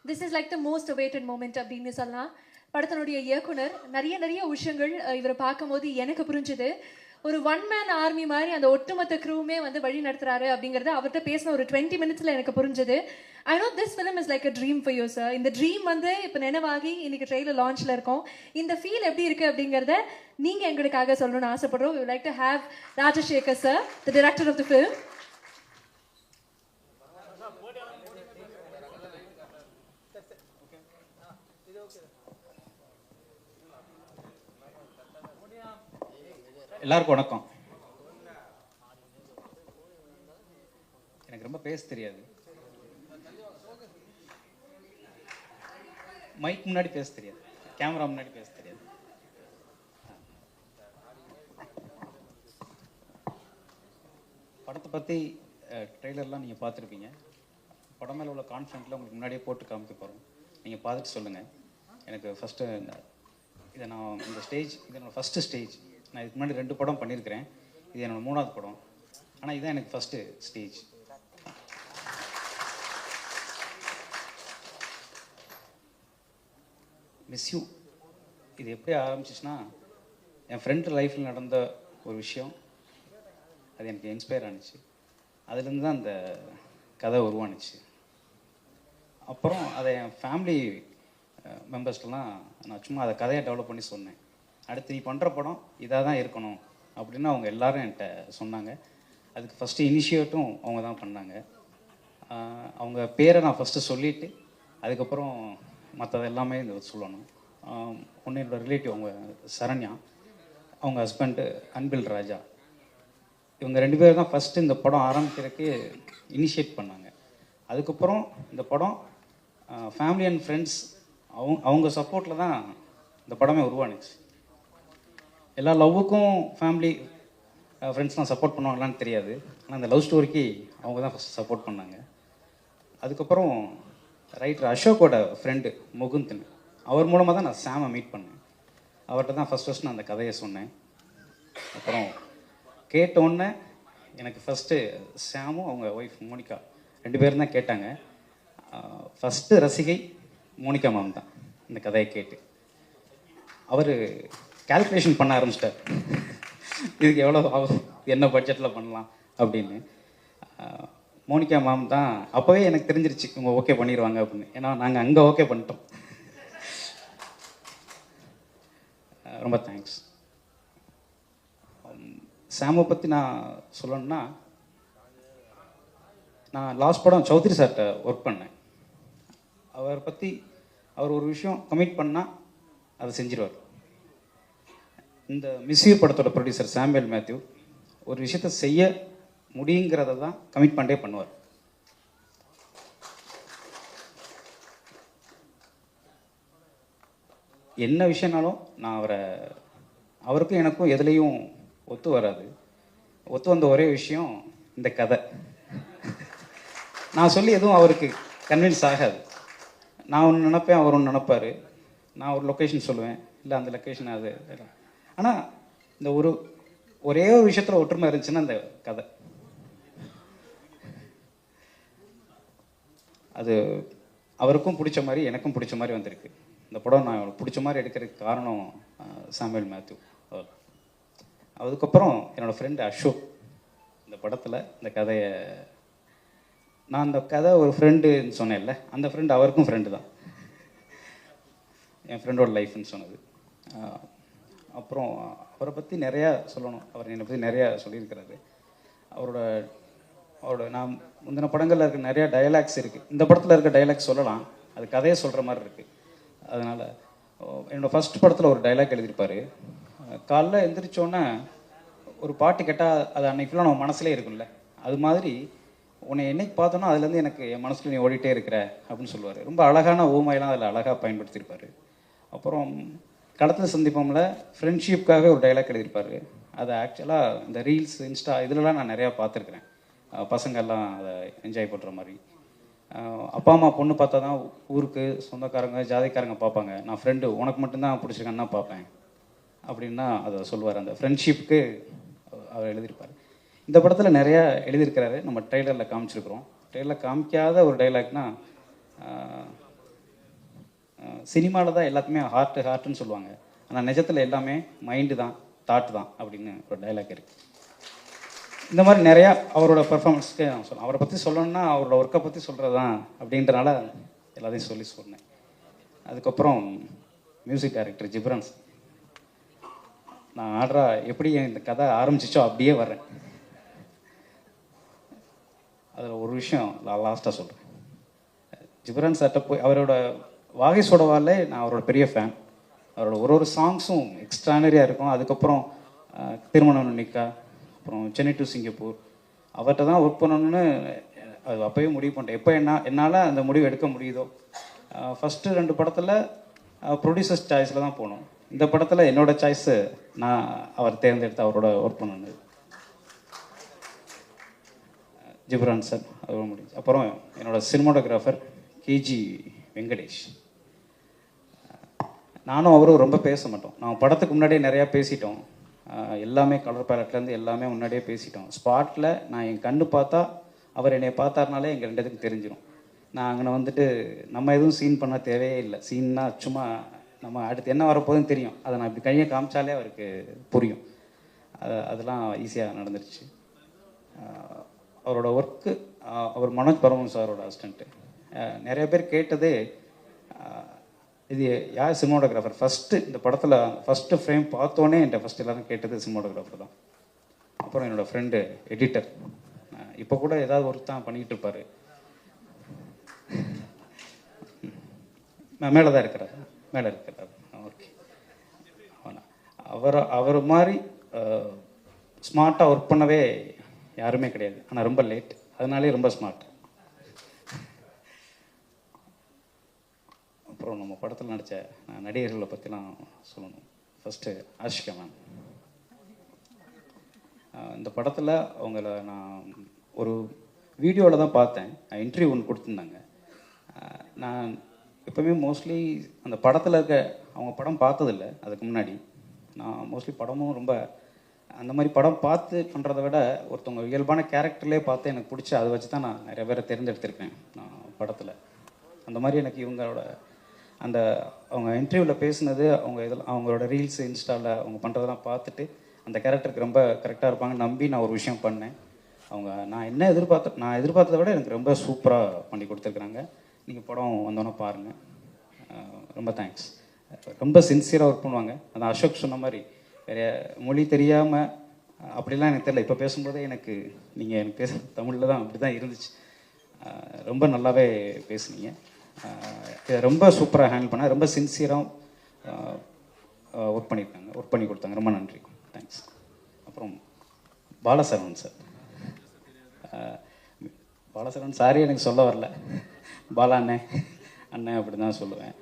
This is like the most awaited moment அப்படின்னு சொல்லலாம். படத்தினுடைய இயக்குனர் நிறைய விஷயங்கள் இவரை பார்க்கும்போது எனக்கு புரிஞ்சுது. ஒரு ஒன் மேன் ஆர்மி மாதிரி அந்த ஒட்டுமொத்த க்ரூவுமே வந்து வழி நடத்துறாரு அப்படிங்கிறது அவர்கிட்ட பேசின ஒரு 20 மினிட்ஸில் எனக்கு புரிஞ்சுது. I know this film is like a dream for you sir. இந்த ட்ரீம் வந்து இப்போ நினைவாகி இன்னைக்கு ட்ரெயிலர் லான்ச்சில் இருக்கோம். இந்த ஃபீல் எப்படி இருக்குது அப்படிங்கிறத நீங்கள் எங்களுக்காக சொல்லணும்னு ஆசைப்படுறோம். We like to have Rajasekar sir, the director of the film. எல்லாருக்கும் வணக்கம். எனக்கு ரொம்ப பேச தெரியாது, மைக் முன்னாடி பேச தெரியாது, கேமரா முன்னாடி பேச தெரியாது. படத்தை பற்றி ட்ரெய்லர்லாம் நீங்கள் பார்த்துருப்பீங்க. படம் மேலே உள்ள கான்ஃபிடென்ட்டில் உங்களுக்கு முன்னாடியே போட்டு காமிக்க போகிறோம். நீங்கள் பார்த்துட்டு சொல்லுங்கள். எனக்கு ஃபஸ்ட்டு இதை நான் இந்த ஸ்டேஜ் இது என்னோடய ஃபஸ்ட்டு ஸ்டேஜ். நான் இதுக்கு முன்னாடி 2 படம் பண்ணியிருக்கிறேன். இது என்னோடய 3வது படம். ஆனால் இதுதான் எனக்கு ஃபஸ்ட்டு ஸ்டேஜ். மிஸ் யூ இது எப்படி ஆரம்பிச்சிச்சுன்னா, என் ஃப்ரெண்டு லைஃப்பில் நடந்த ஒரு விஷயம் அது எனக்கு இன்ஸ்பயர் ஆனிச்சு. அதுலேருந்து தான் அந்த கதை உருவானுச்சு. அப்புறம் அதை என் ஃபேமிலி மெம்பர்ஸ்க்கெலாம் நான் சும்மா அதை கதையை டெவலப் பண்ணி சொன்னேன். அடுத்து நீ பண்ணுற படம் இதாக தான் இருக்கணும் அப்படின்னு அவங்க எல்லோரும் என்கிட்ட சொன்னாங்க. அதுக்கு ஃபஸ்ட்டு இனிஷியேட்டும் அவங்க தான் பண்ணாங்க. அவங்க பேரை நான் ஃபஸ்ட்டு சொல்லிவிட்டு அதுக்கப்புறம் மற்றது எல்லாமே இந்த சொல்லணும். ஒன்று என்னோடய ரிலேட்டிவ் அவங்க சரண்யா, அவங்க ஹஸ்பண்டு அன்பில் ராஜா, இவங்க 2 பேர் தான் ஃபஸ்ட்டு இந்த படம் ஆரம்பிக்கிறதுக்கு இனிஷியேட் பண்ணாங்க. அதுக்கப்புறம் இந்த படம் ஃபேமிலி அண்ட் ஃப்ரெண்ட்ஸ் அவங்க சப்போர்ட்டில் தான் இந்த படமே உருவானுச்சு. எல்லா லவ்வுக்கும் ஃபேமிலி ஃப்ரெண்ட்ஸ்லாம் சப்போர்ட் பண்ணுவாங்களான்னு தெரியாது. ஆனால் அந்த லவ் ஸ்டோரிக்கு அவங்க தான் ஃபஸ்ட் சப்போர்ட் பண்ணாங்க. அதுக்கப்புறம் ரைட்டர் அசோக்கோட ஃப்ரெண்டு முகுந்த்னு, அவர் மூலமாக தான் நான் சாமை மீட் பண்ணேன். அவர்கிட்ட தான் ஃபஸ்ட் நான் அந்த கதையை சொன்னேன். அப்புறம் கேட்டோன்னே எனக்கு ஃபஸ்ட்டு சாமும் அவங்க ஒய்ஃப் மோனிகா 2 பேரும் தான் கேட்டாங்க. ஃபஸ்ட்டு ரசிகை மோனிகா மேம் தான் இந்த கதையை கேட்டு. அவர் கால்குலேஷன் பண்ண ஆரம்பிச்சிட்டார், இதுக்கு எவ்வளோ ஆகும், என்ன பட்ஜெட்டில் பண்ணலாம் அப்படின்னு. மோனிகா மேம் தான் அப்போவே எனக்கு தெரிஞ்சிருச்சு இவங்க ஓகே பண்ணிடுவாங்க அப்படின்னு. ஏன்னா நாங்கள் அங்கே ஓகே பண்ணிட்டோம். ரொம்ப தேங்க்ஸ். சாமை பற்றி நான் சொல்லணும்னா, நான் லாஸ்ட் படம் சௌத்ரி சார்கிட்ட ஒர்க் பண்ணேன். அவர் ஒரு விஷயம் கமிட் பண்ணால் அதை செஞ்சிருவார். இந்த மிஸ் யூ படத்தோட ப்ரொடியூசர் சாமுவேல் மேத்யூ ஒரு விஷயத்தை செய்ய முடியுங்கிறத தான் கமிட் பண்ணே பண்ணுவார். என்ன விஷயம்னாலும் நான் அவருக்கும் எனக்கும் எதுலேயும் ஒத்து வராது. ஒத்து வந்த ஒரே விஷயம் இந்த கதை. நான் சொல்லி எதுவும் அவருக்கு கன்வின்ஸ் ஆகாது. நான் ஒன்று நினப்பேன், அவர் ஒன்று நினப்பார். நான் ஒரு லொக்கேஷன் சொல்லுவேன், இல்லை அந்த லொக்கேஷன் அது. ஆனால் இந்த ஒரே ஒரு விஷயத்தில் ஒற்றுமை இருந்துச்சுன்னா அந்த கதை அது அவருக்கும் பிடிச்ச மாதிரி எனக்கும் பிடிச்ச மாதிரி வந்திருக்கு. இந்த படம் நான் அவருக்கு பிடிச்ச மாதிரி எடுக்கிறதுக்கு காரணம் சாமுவேல் மேத்யூ. அதுக்கப்புறம் என்னோடய ஃப்ரெண்டு அசோக் இந்த படத்தில் இந்த கதையை நான் அந்த கதை ஒரு ஃப்ரெண்டுன்னு சொன்னேன்ல, அந்த ஃப்ரெண்டு அவருக்கும் ஃப்ரெண்டு தான், என் ஃப்ரெண்டோட லைஃப்னு சொன்னது. அப்புறம் அவரை பற்றி நிறையா சொல்லணும். அவர் என்னை பற்றி நிறையா சொல்லியிருக்கிறாரு. அவரோட நான் முந்தின படங்களில் இருக்க நிறையா டைலாக்ஸ் இருக்குது. இந்த படத்தில் இருக்க டைலாக்ஸ் சொல்லலாம், அது கதையை சொல்கிற மாதிரி இருக்குது. அதனால் என்னோடய ஃபஸ்ட் படத்தில் ஒரு டைலாக் எழுதியிருப்பார். காலைல எழுந்திரிச்சோன்னே ஒரு பாட்டு கேட்டால் அது அன்னைக்கு ஃபுல்லாக நம்ம மனசுலேயே இருக்கும்ல, அது மாதிரி உன்னை என்னைக்கு பார்த்தோன்னா அதுலேருந்து எனக்கு என் மனசில் நீ ஓடிட்டே இருக்கிற அப்படின்னு சொல்லுவார். ரொம்ப அழகான ஊமையெல்லாம் அதில் அழகாக பயன்படுத்தியிருப்பார். அப்புறம் களத்தில் சந்திப்போம்ல ஃப்ரெண்ட்ஷிப்புக்காக ஒரு டைலாக் எழுதியிருப்பார். அது ஆக்சுவலாக இந்த ரீல்ஸ் இன்ஸ்டா இதிலலாம் நான் நிறையா பார்த்துருக்குறேன். பசங்கள்லாம் அதை என்ஜாய் பண்ணுற மாதிரி. அப்பா அம்மா பொண்ணு பார்த்தா தான் ஊருக்கு சொந்தக்காரங்க ஜாதிக்காரங்க பார்ப்பாங்க. நான் ஃப்ரெண்டு உனக்கு மட்டும்தான் பிடிச்சிருக்கேன்னு தான் பார்ப்பேன் அப்படின்னா அதை சொல்லுவார். அந்த ஃப்ரெண்ட்ஷிப்புக்கு அவர் எழுதியிருப்பார். இந்த படத்தில் நிறையா எழுதியிருக்கிறாரு. நம்ம ட்ரெய்லரில் காமிச்சிருக்கிறோம். ட்ரெய்லரில் காமிக்காத ஒரு டைலாக்னா, சினிமாவில் தான் எல்லாத்துமே ஹார்ட்டுன்னு சொல்லுவாங்க, ஆனால் நிஜத்தில் எல்லாமே மைண்டு தான், தாட்டு தான் அப்படின்னு ஒரு டைலாக் இருக்குது. இந்த மாதிரி நிறையா அவரோட பெர்ஃபார்மன்ஸ்க்கு நான் சொல்லுவேன். அவரை பற்றி சொல்லணும்னா அவரோட ஒர்க்கை பற்றி சொல்கிறது தான் அப்படின்றனால எல்லாத்தையும் சொன்னேன். அதுக்கப்புறம் மியூசிக் டைரக்டர் ஜிப்ரான் சார். நான் எப்படி இந்த கதை ஆரம்பிச்சிச்சோ அப்படியே வர்றேன். அதில் ஒரு விஷயம் லாஸ்ட்டாக சொல்கிறேன். ஜிப்ரான் சார்கிட்ட போய் அவரோட வாகை சோடவாலே நான் அவரோட பெரிய ஃபேன். அவரோட ஒரு சாங்ஸும் எக்ஸ்ட்ரானரியாக இருக்கும். அதுக்கப்புறம் திருமணம் நிக்கா, அப்புறம் சென்னை டு சிங்கப்பூர், அவர்கிட்ட தான் ஒர்க் பண்ணணும்னு அது அப்போயே முடிவு பண்ணிட்டேன். எப்போ என்னால் அந்த முடிவு எடுக்க முடியுதோ. ஃபஸ்ட்டு 2 படத்தில் ப்ரொடியூசர்ஸ் சாய்ஸில் தான் போகணும். இந்த படத்தில் என்னோடய சாய்ஸு நான் அவர் தேர்ந்தெடுத்து அவரோட ஒர்க் பண்ணது ஜிப்ரான் சார். அது முடிஞ்சு அப்புறம் என்னோடய சினிமாட்டோகிராஃபர் கேஜி வெங்கடேஷ். நானும் அவரும் ரொம்ப பேச மாட்டோம். நான் படத்துக்கு முன்னாடியே நிறையா பேசிட்டோம். எல்லாமே கலர் பேலட்லேருந்து எல்லாமே முன்னாடியே பேசிட்டோம். ஸ்பாட்டில் நான் என் கண்ணு பார்த்தா அவர் என்னை பார்த்தாருனாலே எங்கள் 2 பேத்துக்கும் தெரிஞ்சிடும். நான் அங்கே வந்துட்டு நம்ம எதுவும் சீன் பண்ண தேவையே இல்லை. சீன்னா சும்மா நம்ம அடுத்து என்ன வரப்போகுதுன்னு தெரியும். அதை நான் இப்படி கையை காமிச்சாலே அவருக்கு புரியும். அதெல்லாம் ஈஸியாக நடந்துருச்சு. அவரோட ஒர்க்கு, அவர் மனோஜ் பரமன் சாரோட அசிஸ்டண்ட்டு. நிறைய பேர் கேட்டதே இது யார் சினிமாட்டோகிராஃபர். ஃபஸ்ட்டு இந்த படத்தில் ஃபஸ்ட்டு ஃப்ரேம் பார்த்தோன்னே என்கிட்ட ஃபஸ்ட்டு எல்லோரும் கேட்டது சினிமாட்டோகிராஃபர் தான். அப்புறம் என்னோடய ஃப்ரெண்டு எடிட்டர். இப்போ கூட ஏதாவது ஒர்க் தான் பண்ணிக்கிட்டு இருப்பார். மேலே தான் இருக்கிறார், மேலே இருக்கிறார். ஓகே. அவர் மாதிரி ஸ்மார்ட்டாக ஒர்க் பண்ணவே யாருமே கிடையாது. ஆனால் ரொம்ப லேட், அதனாலே ரொம்ப ஸ்மார்ட். அப்புறம் நம்ம படத்தில் நடித்த நடிகர்களை பற்றிலாம் சொல்லணும். First Ashika ma'am. இந்த படத்தில் அவங்கள நான் ஒரு வீடியோவில் தான் பார்த்தேன். இன்டர்வியூ ஒன்று கொடுத்துருந்தாங்க. நான் எப்போவுமே மோஸ்ட்லி அந்த படத்தில் இருக்க அவங்க படம் பார்த்ததில்லை. அதுக்கு முன்னாடி நான் மோஸ்ட்லி படமும் ரொம்ப அந்த மாதிரி படம் பார்த்து பண்ணுறதை விட ஒருத்தவங்க இயல்பான கேரக்டர்லேயே பார்த்து எனக்கு பிடிச்சி அதை வச்சு தான் நான் நிறைய பேரை தேர்ந்தெடுத்திருக்கேன் நான் படத்தில். அந்த மாதிரி எனக்கு இவங்களோட அந்த அவங்க இன்டர்வியூவில் பேசுனது, அவங்களோட ரீல்ஸு இன்ஸ்டாவில் அவங்க பண்ணுறதெல்லாம் பார்த்துட்டு அந்த கேரக்டருக்கு ரொம்ப கரெக்டாக இருப்பாங்கன்னு நம்பி நான் ஒரு விஷயம் பண்ணேன். நான் எதிர்பார்த்ததை விட எனக்கு ரொம்ப சூப்பராக பண்ணி கொடுத்துருக்குறாங்க. நீங்கள் படம் வந்தோன்னே பாருங்கள். ரொம்ப தேங்க்ஸ். ரொம்ப சின்சியராக ஒர்க் பண்ணுவாங்க. அந்த அசோக் சொன்ன மாதிரி வேறு மொழி தெரியாமல் அப்படிலாம் எனக்கு தெரியல. இப்போ பேசும்போதே நீங்கள் எனக்கு பேச தமிழில் தான் அப்படி தான் இருந்துச்சு. ரொம்ப நல்லாவே பேசுனீங்க. இதை ரொம்ப சூப்பராக ஹேண்டில் பண்ண, ரொம்ப சின்சியராக ஒர்க் பண்ணி கொடுத்தாங்க. ரொம்ப நன்றி, தேங்க்ஸ். அப்புறம் பாலசரவணன் சார். பாலசரவணன் சாரி எனக்கு சொல்ல வரல, பாலா அண்ணன் அப்படி தான் சொல்லுவேன்.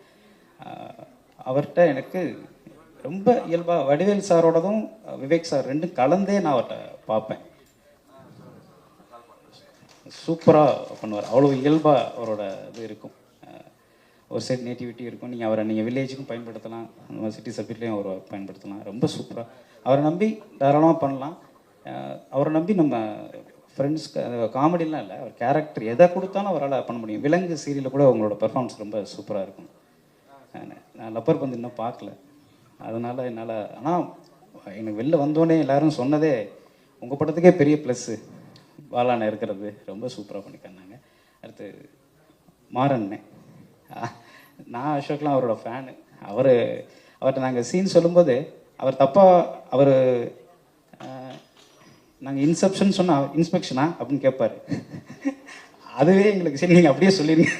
அவர்கிட்ட எனக்கு ரொம்ப இயல்பாக வடிவேல் சாரோடதும் விவேக் சார் ரெண்டும் கலந்தே நான் அவர்கிட்ட பார்ப்பேன். சூப்பராக பண்ணுவார். அவ்வளோ இயல்பாக அவரோட இது இருக்கும். ஒரு சைட் நேட்டிவிட்டி இருக்கும். நீங்கள் வில்லேஜுக்கும் பயன்படுத்தலாம், நம்ம சிட்டி சப்ஜெக்ட்லேயும் அவரை பயன்படுத்தலாம். ரொம்ப சூப்பராக அவரை நம்பி தாராளமாக பண்ணலாம். அவரை நம்பி நம்ம ஃப்ரெண்ட்ஸ்க்கு காமெடிலாம் இல்லை, அவர் கேரக்டர் எதை கொடுத்தாலும் அவரால் பண்ண முடியும். விலங்கு சீரியலில் கூட அவங்களோட பெர்ஃபார்மன்ஸ் ரொம்ப சூப்பராக இருக்கும். நான் லப்பர் பந்து இன்னும் பார்க்கல, அதனால் என்னால். ஆனால் எனக்கு வெளில வந்தோடனே எல்லோரும் சொன்னதே உங்கள் படத்துக்கே பெரிய ப்ளஸ்ஸு பாலாண்ணே இருக்கிறது. ரொம்ப சூப்பராக பண்ணிக்காங்க. அடுத்து மாறண்ணே. நான் அசோக்லாம் அவரோட ஃபேனு. அவர்கிட்ட நாங்கள் சீன் சொல்லும்போது அவர் தப்பாக நாங்கள் இன்செப்ஷன் சொன்னால் இன்ஸ்பெக்ஷனா அப்படின்னு கேட்பார். அதுவே எங்களுக்கு சரி நீங்கள் அப்படியே சொல்லிடுங்க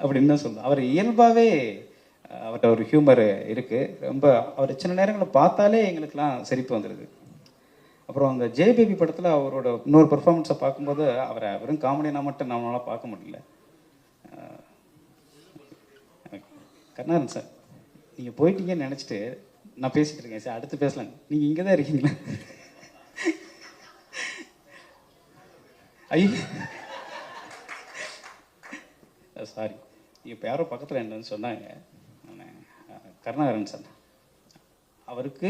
அப்படின்னு தான் சொல்லுவோம். அவர் இயல்பாகவே அவர்கிட்ட ஒரு ஹியூமர் இருக்குது. ரொம்ப அவர் சின்ன நேரங்களில் பார்த்தாலே எங்களுக்கெல்லாம் சிரிப்பு வந்துடுது. அப்புறம் அந்த ஜே பேபி படத்தில் அவரோட இன்னொரு பெர்ஃபார்மன்ஸை பார்க்கும்போது அவரை வெறும் காமெடினா மட்டும் நம்மளால் பார்க்க முடியல. கருணாகரன் சார், நீங்கள் போயிட்டீங்கன்னு நினச்சிட்டு நான் பேசிகிட்டு இருக்கேன் சார். அடுத்து பேசலாங்க, நீங்கள் இங்கே தான் இருக்கீங்களா? சாரி, இப்போ யாரோ பக்கத்தில் என்னன்னு சொன்னாங்க. கருணாகரன் சார், அவருக்கு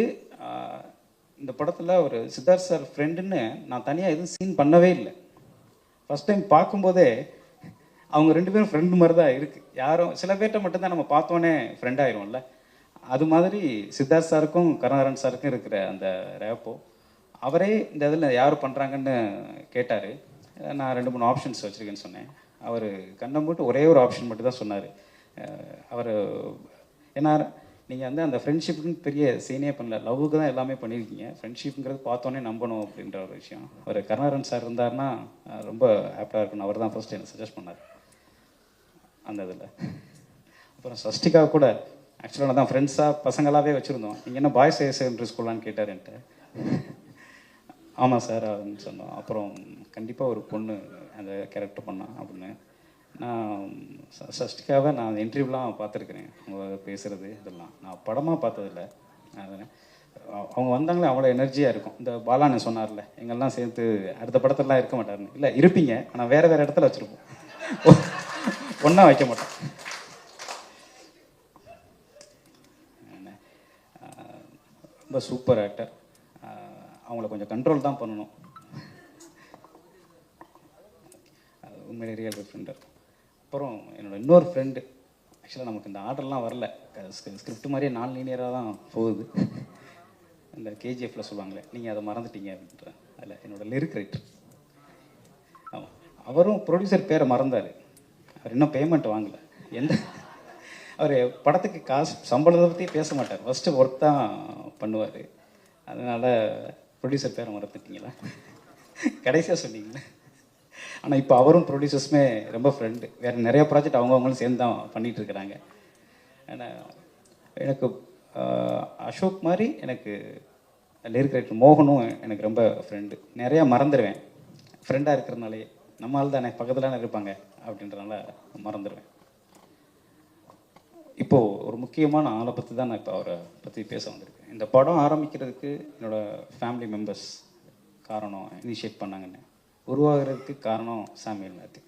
இந்த படத்தில் ஒரு சித்தார்த் சார் ஃப்ரெண்டுன்னு நான் தனியாக எதுவும் சீன் பண்ணவே இல்லை. ஃபஸ்ட் டைம் பார்க்கும்போதே அவங்க 2 பேரும் ஃப்ரெண்டு மாதிரி தான் இருக்குது. யாரும் சில பேர்கிட்ட மட்டும்தான் நம்ம பார்த்தோன்னே ஃப்ரெண்ட் ஆயிரும்ல, அது மாதிரி சித்தார்த் சாருக்கும் கருணாகரன் சாருக்கும் இருக்கிற அந்த ரேப்போ. அவரே இந்த இதில் யார் பண்ணுறாங்கன்னு கேட்டார். நான் 2-3 ஆப்ஷன்ஸ் வச்சுருக்கேன்னு சொன்னேன். அவர் கண்ணை போட்டு ஒரே ஒரு ஆப்ஷன் மட்டும் தான் சொன்னார். அவர் ஏன்னா நீங்கள் வந்து அந்த ஃப்ரெண்ட்ஷிப்புக்குன்னு பெரிய சீனே பண்ணல, லவ்வுக்கு தான் எல்லாமே பண்ணியிருக்கீங்க, ஃப்ரெண்ட்ஷிப்புங்கிறது பார்த்தோன்னே நம்பணும் அப்படின்ற ஒரு விஷயம். அவர் கருணாகரன் சார் இருந்தார்னா ரொம்ப ஆப்டாக இருக்கணும். அவர் தான் ஃபர்ஸ்ட் எனக்கு சஜஸ்ட் பண்ணார் அந்த இதில். அப்புறம் சஷ்டிகா கூட ஆக்சுவலாக நான் தான் ஃப்ரெண்ட்ஸாக பசங்களாகவே வச்சுருந்தோம். நீங்கள் என்ன பாய்ஸ் ஹையர் செகண்டரி ஸ்கூலான்னு கேட்டார் என்கிட்ட. ஆமாம் சார் அப்படின்னு சொன்னோம். அப்புறம் கண்டிப்பாக ஒரு பொண்ணு அந்த கேரக்டர் பண்ணான் அப்படின்னு. நான் சஷ்டிகாவை நான் இன்டர்வியூலாம் பார்த்துருக்குறேன், அவங்க பேசுகிறது இதெல்லாம். நான் படமாக பார்த்ததில்ல. அவங்க வந்தாங்களே அவ்வளோ எனர்ஜியாக இருக்கும். இந்த பாலான்னு சொன்னார்ல, எங்கெல்லாம் சேர்த்து அடுத்த படத்துலலாம் இருக்க மாட்டாருன்னு. இல்லை இருப்பீங்க, ஆனால் வேறு வேறு இடத்துல வச்சுருப்போம், ஒன்றா வைக்க மாட்டோம். ரொம்ப சூப்பர் ஆக்டர். அவங்கள கொஞ்சம் கண்ட்ரோல் தான் பண்ணணும். உண்மையிலே ரியல் ஃப்ரெண்டு. அப்புறம் என்னோட இன்னொரு ஃப்ரெண்டு, ஆக்சுவலாக நமக்கு இந்த ஆர்டர்லாம் வரல, ஸ்கிரிப்ட் மாதிரியே நான் லீனியராக தான் போகுது. இந்த கேஜிஎஃப்ல சொல்லுவாங்களே, நீங்கள் அதை மறந்துட்டீங்க அப்படின்ற, அதில் என்னோட லிரிக் ரைட்டர். ஆமாம், அவரும் ப்ரொடியூசர் பேரை மறந்தார். அவர் இன்னும் பேமெண்ட் வாங்கலை. அவர் படத்துக்கு காசு சம்பளத்தை பற்றி பேச மாட்டார், ஃபஸ்ட்டு ஒர்க் தான் பண்ணுவார். அதனால் ப்ரொடியூசர் பேரை மறந்துட்டீங்களா, கடைசியாக சொன்னீங்களே. ஆனால் இப்போ அவரும் ப்ரொடியூசர்ஸுமே ரொம்ப ஃப்ரெண்டு. வேறு நிறைய ப்ராஜெக்ட் அவங்கவுங்களும் சேர்ந்து தான் பண்ணிகிட்ருக்குறாங்க. ஏன்னா எனக்கு அசோக் மாதிரி எனக்கு லிரிக் ரைட்டர் மோகனும் எனக்கு ரொம்ப ஃப்ரெண்டு. நிறையா மறந்துடுவேன் ஃப்ரெண்டாக இருக்கிறதுனாலே, நம்மளால் தானே பக்கத்தில் இருப்பாங்க அப்படின்றனால மறந்துடுவேன். இப்போது ஒரு முக்கியமான ஆளை பற்றி தான் நான் இப்போ அவரை பற்றி பேச வந்திருக்கேன். இந்த படம் ஆரம்பிக்கிறதுக்கு என்னோடய ஃபேமிலி மெம்பர்ஸ் காரணம், இனிஷியேட் பண்ணாங்கன்னு. உருவாகிறதுக்கு காரணம் சாமுவேல் மேத்யூ.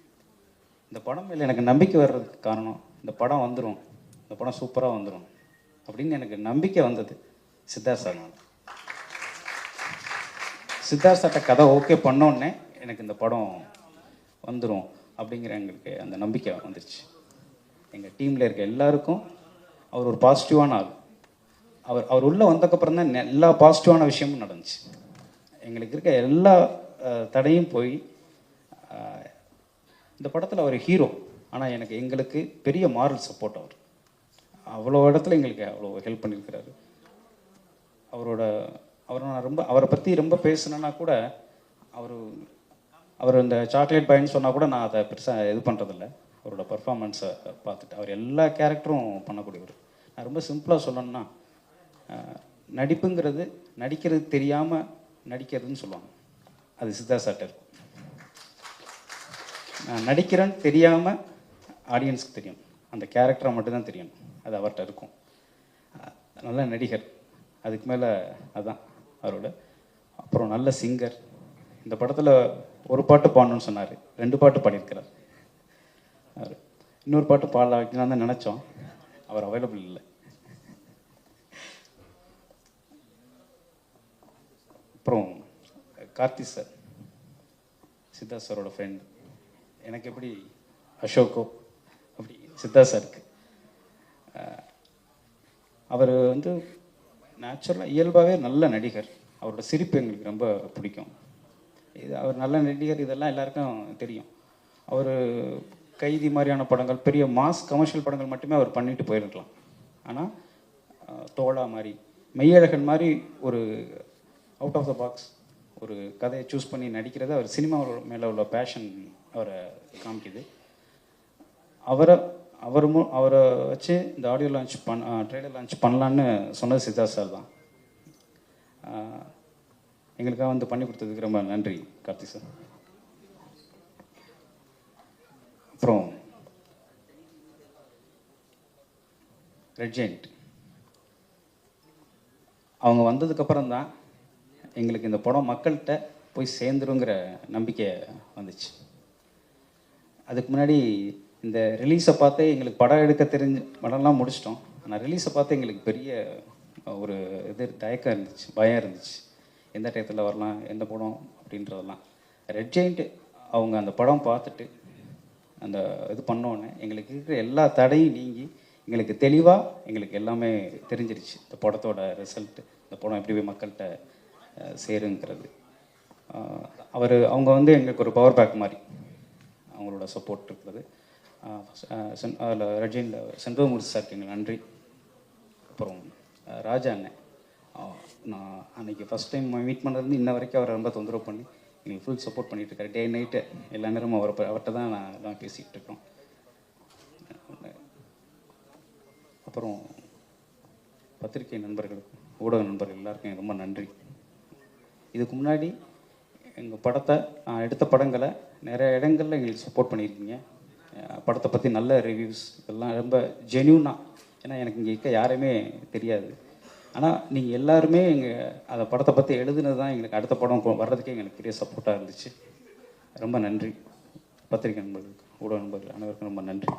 இந்த படம் மேலே எனக்கு நம்பிக்கை வர்றதுக்கு காரணம், இந்த படம் வந்துடும், இந்த படம் சூப்பராக வந்துடும் அப்படின்னு எனக்கு நம்பிக்கை வந்தது சித்தார்த் சார். நான் சித்தார்த் சார்ட்ட கதை ஓகே பண்ணோன்னே எனக்கு இந்த படம் வந்துடும் அப்படிங்கிற எங்களுக்கு அந்த நம்பிக்கை வந்துருச்சு. எங்கள் டீமில் இருக்க எல்லாருக்கும் அவர் ஒரு பாசிட்டிவான ஆள். அவர் உள்ளே வந்ததுக்கப்புறம் தான் எல்லா பாசிட்டிவான விஷயமும் நடந்துச்சு. எங்களுக்கு இருக்க எல்லா தடையும் போய் இந்த படத்தில் அவர் ஹீரோ, ஆனால் எங்களுக்கு பெரிய மாரல் சப்போர்ட். அவ்வளோ இடத்துல எங்களுக்கு அவ்வளோ ஹெல்ப் பண்ணியிருக்கிறாரு. நான் அவரை பற்றி ரொம்ப பேசுனேன்னா கூட, அவர் இந்த சாக்லேட் பாயின்னு சொன்னால் கூட நான் அதை பெருசாக இது பண்ணுறதில்ல. அவரோட பர்ஃபார்மன்ஸை பார்த்துட்டு அவர் எல்லா கேரக்டரும் பண்ணக்கூடியவர். நான் ரொம்ப சிம்பிளாக சொல்லணும்னா, நடிப்புங்கிறது நடிக்கிறது தெரியாமல் நடிக்கிறதுன்னு சொல்லுவாங்க, அது சித்தார்த் சார்ட்ட இருக்கும். நான் நடிக்கிறேன்னு தெரியாமல் ஆடியன்ஸுக்கு தெரியும், அந்த கேரக்டரை மட்டும்தான் தெரியணும், அது அவர்கிட்ட இருக்கும். நல்ல நடிகர், அதுக்கு மேலே அதுதான் அவரோட. அப்புறம் நல்ல சிங்கர். இந்த படத்தில் ஒரு பாட்டு பாடணும்னு சொன்னார், 2 பாட்டு பாடியிருக்கிறார். அவர் இன்னொரு பாட்டு பாடலாம் வைக்கலாம் தான் நினச்சோம், அவர் அவைலபிள் இல்லை. அப்புறம் கார்த்தி சார், சித்தார்த் சாரோட ஃப்ரெண்ட். எனக்கு எப்படி அசோக்கோ அப்படி சித்தார்த் சாருக்கு. அவர் நேச்சுரலாக இயல்பாகவே நல்ல நடிகர். அவரோட சிரிப்பு எங்களுக்கு ரொம்ப பிடிக்கும். அவர் நல்ல நடிகர், இதெல்லாம் எல்லாருக்கும் தெரியும். அவர் கைதி மாதிரியான படங்கள், பெரிய மாஸ் கமர்ஷியல் படங்கள் மட்டுமே அவர் பண்ணிட்டு போயிருக்கலாம். ஆனால் தோழா மாதிரி, மெய்யழகன் மாதிரி ஒரு அவுட் ஆஃப் த பாக்ஸ் ஒரு கதையை சூஸ் பண்ணி நடிக்கிறது அவர் சினிமா மேலே உள்ள பேஷன் அவரை காமிக்குது. அவரை வச்சு இந்த ஆடியோ லான்ச் ட்ரெய்லர் லான்ச் பண்ணலான்னு சொன்னது சித்தார்த் சார் தான். எங்களுக்காக பண்ணி கொடுத்ததுக்கு ரொம்ப நன்றி கார்த்தி சார். அப்புறம் ரெட் ஜெயண்ட் அவங்க வந்ததுக்கப்புறம் தான் எங்களுக்கு இந்த படம் மக்கள்கிட்ட போய் சேர்ந்துருங்கிற நம்பிக்கை வந்துச்சு. அதுக்கு முன்னாடி இந்த ரிலீஸை பார்த்தே எங்களுக்கு படம் எடுக்க படம்லாம் முடிச்சிட்டோம். ஆனால் ரிலீஸை பார்த்து எங்களுக்கு பெரிய ஒரு தயக்கம் இருந்துச்சு, பயம் இருந்துச்சு. எந்த டயத்தில் வரலாம், எந்த படம் அப்படின்றதெல்லாம். ரெட் ஜெயண்ட் அவங்க அந்த படம் பார்த்துட்டு அந்த இது பண்ணோன்னே எங்களுக்கு இருக்கிற எல்லா தடையும் நீங்கி எங்களுக்கு தெளிவாக எங்களுக்கு எல்லாமே தெரிஞ்சிருச்சு. இந்த படத்தோட ரிசல்ட்டு, இந்த படம் எப்படி போய் மக்கள்கிட்ட சேருங்கிறது. அவங்க வந்து எங்களுக்கு ஒரு பவர் பேக் மாதிரி அவங்களோட சப்போர்ட் இருக்கிறது. அதில் ரஜினியில் செண்பகமூர்த்தி சாருக்கு எங்களுக்கு நன்றி. அப்புறம் ராஜா அண்ணன், நான் அன்றைக்கி ஃபஸ்ட் டைம் மீட் பண்ணுறது இன்ன வரைக்கும் அவரை ரொம்ப தொந்தரவு பண்ணி எங்களுக்கு ஃபுல் சப்போர்ட் பண்ணிகிட்டு இருக்காரு. டே நைட்டு எல்லா நேரமும் அவர்கிட்ட தான் நான் எல்லாம் பேசிகிட்டு இருக்கோம். அப்புறம் பத்திரிகை நண்பர்களுக்கும் ஊடக நண்பர்கள் எல்லாருக்கும் ரொம்ப நன்றி. இதுக்கு முன்னாடி எங்கள் படத்தை நான் எடுத்த படங்களை நிறைய இடங்களில் எங்களுக்கு சப்போர்ட் பண்ணியிருக்கீங்க. படத்தை பற்றி நல்ல ரிவ்யூஸ் இதெல்லாம் ரொம்ப ஜென்யூனாக, ஏன்னா எனக்கு இங்கே இருக்க யாருமே தெரியாது. ஆனால் நீங்கள் எல்லாருமே அந்த படத்தை பற்றி எழுதுனது தான் எங்களுக்கு அடுத்த படம் வர்றதுக்கே எங்களுக்கு பெரிய சப்போர்ட்டாக இருந்துச்சு. ரொம்ப நன்றி. பத்திரிகை நண்பர்களுக்கு ஊடக நண்பர்கள் அனைவருக்கும் ரொம்ப நன்றி.